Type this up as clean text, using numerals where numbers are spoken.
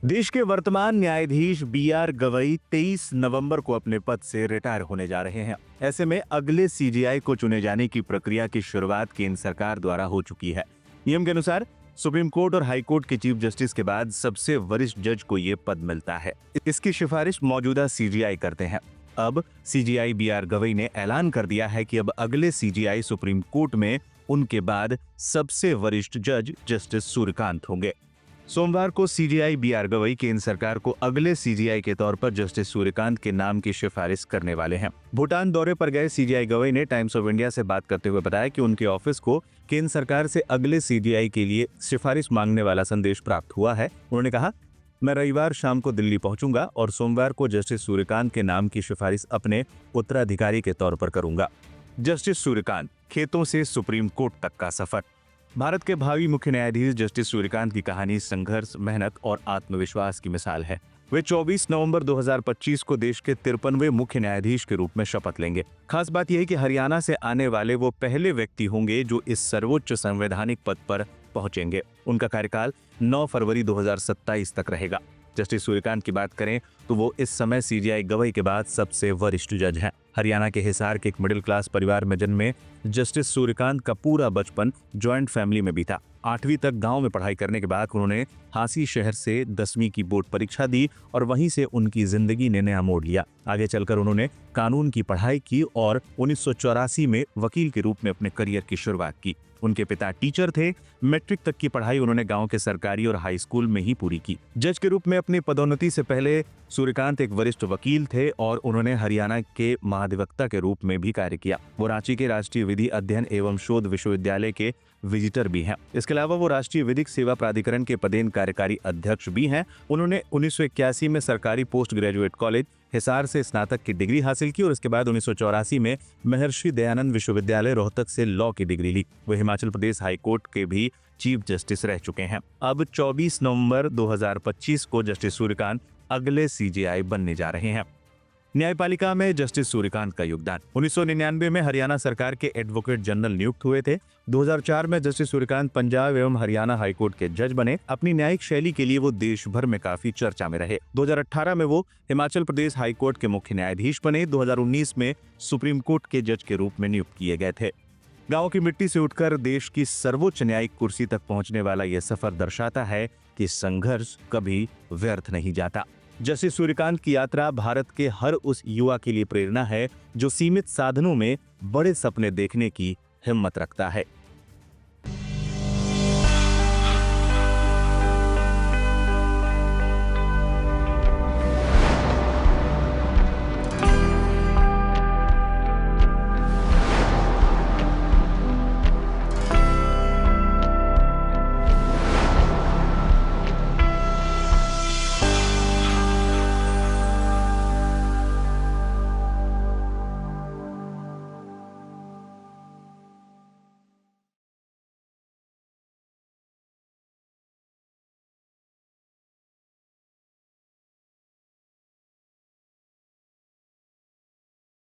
देश के वर्तमान न्यायाधीश बी.आर. गवई 23 नवंबर को अपने पद से रिटायर होने जा रहे हैं। ऐसे में अगले सीजेआई को चुने जाने की प्रक्रिया की शुरुआत केंद्र सरकार द्वारा हो चुकी है। नियम के अनुसार सुप्रीम कोर्ट और हाई कोर्ट के चीफ जस्टिस के बाद सबसे वरिष्ठ जज को ये पद मिलता है। इसकी सिफारिश मौजूदा सीजेआई करते हैं। अब सीजेआई बी.आर. गवई ने ऐलान कर दिया है कि अब अगले सीजेआई सुप्रीम कोर्ट में उनके बाद सबसे वरिष्ठ जज जस्टिस सूर्यकांत होंगे। सोमवार को सीजेआई बी.आर. गवई केंद्र सरकार को अगले सीजेआई के तौर पर जस्टिस सूर्यकांत के नाम की सिफारिश करने वाले हैं। भूटान दौरे पर गए सीजेआई गवई ने टाइम्स ऑफ इंडिया से बात करते हुए बताया कि उनके ऑफिस को केंद्र सरकार से अगले सीजेआई के लिए सिफारिश मांगने वाला संदेश प्राप्त हुआ है। उन्होंने कहा, मैं रविवार शाम को दिल्ली पहुंचूंगा और सोमवार को जस्टिस सूर्यकांत के नाम की सिफारिश अपने उत्तराधिकारी के तौर पर करूंगा। जस्टिस सूर्यकांत, खेतों से सुप्रीम कोर्ट तक का सफर। भारत के भावी मुख्य न्यायाधीश जस्टिस सूर्यकांत की कहानी संघर्ष, मेहनत और आत्मविश्वास की मिसाल है। वे 24 नवंबर 2025 को देश के 53वें मुख्य न्यायाधीश के रूप में शपथ लेंगे। खास बात यह है कि हरियाणा से आने वाले वो पहले व्यक्ति होंगे जो इस सर्वोच्च संवैधानिक पद पर पहुंचेंगे। उनका कार्यकाल 9 फरवरी 2027 तक रहेगा। जस्टिस सूर्यकांत की बात करें तो वो इस समय सीजेआई गवई के बाद सबसे वरिष्ठ जज हैं। हरियाणा के हिसार के एक मिडिल क्लास परिवार में जन्मे जस्टिस सूर्यकांत का पूरा बचपन जॉइंट फैमिली में बीता। 8वीं तक गांव में पढ़ाई करने के बाद उन्होंने हांसी शहर से 10वीं की बोर्ड परीक्षा दी और वहीं से उनकी जिंदगी ने नया मोड़ लिया। आगे चलकर उन्होंने कानून की पढ़ाई की और 1984 में वकील के रूप में अपने करियर की शुरुआत की। उनके पिता टीचर थे। मैट्रिक तक की पढ़ाई उन्होंने गांव के सरकारी और हाई स्कूल में ही पूरी की। जज के रूप में अपनी पदोन्नति से पहले सूर्यकांत एक वरिष्ठ वकील थे और उन्होंने हरियाणा के महाधिवक्ता के रूप में भी कार्य किया। वो रांची के राष्ट्रीय विधि अध्ययन एवं शोध विश्वविद्यालय के विजिटर भी हैं। इसके अलावा वो राष्ट्रीय विधिक सेवा प्राधिकरण के पदेन कार्यकारी अध्यक्ष भी हैं। उन्होंने 1981 में सरकारी पोस्ट ग्रेजुएट कॉलेज हिसार से स्नातक की डिग्री हासिल की और इसके बाद 1984 में महर्षि दयानंद विश्वविद्यालय रोहतक से लॉ की डिग्री ली। वो हिमाचल प्रदेश हाई कोर्ट के भी चीफ जस्टिस रह चुके हैं। अब 24 नवंबर 2025 को जस्टिस सूर्यकांत अगले सीजेआई बनने जा रहे हैं। न्यायपालिका में जस्टिस सूर्यकांत का योगदान। 1999 में हरियाणा सरकार के एडवोकेट जनरल नियुक्त हुए थे। 2004 में जस्टिस सूर्यकांत पंजाब एवं हरियाणा हाईकोर्ट के जज बने। अपनी न्यायिक शैली के लिए वो देश भर में काफी चर्चा में रहे। 2018 में वो हिमाचल प्रदेश हाईकोर्ट के मुख्य न्यायाधीश बने। 2019 में सुप्रीम कोर्ट के जज के रूप में नियुक्त किए गए थे। गांव की मिट्टी से उठकर देश की सर्वोच्च न्यायिक कुर्सी तक पहुंचने वाला यह सफर दर्शाता है कि संघर्ष कभी व्यर्थ नहीं जाता। जस्टिस सूर्यकांत की यात्रा भारत के हर उस युवा के लिए प्रेरणा है जो सीमित साधनों में बड़े सपने देखने की हिम्मत रखता है।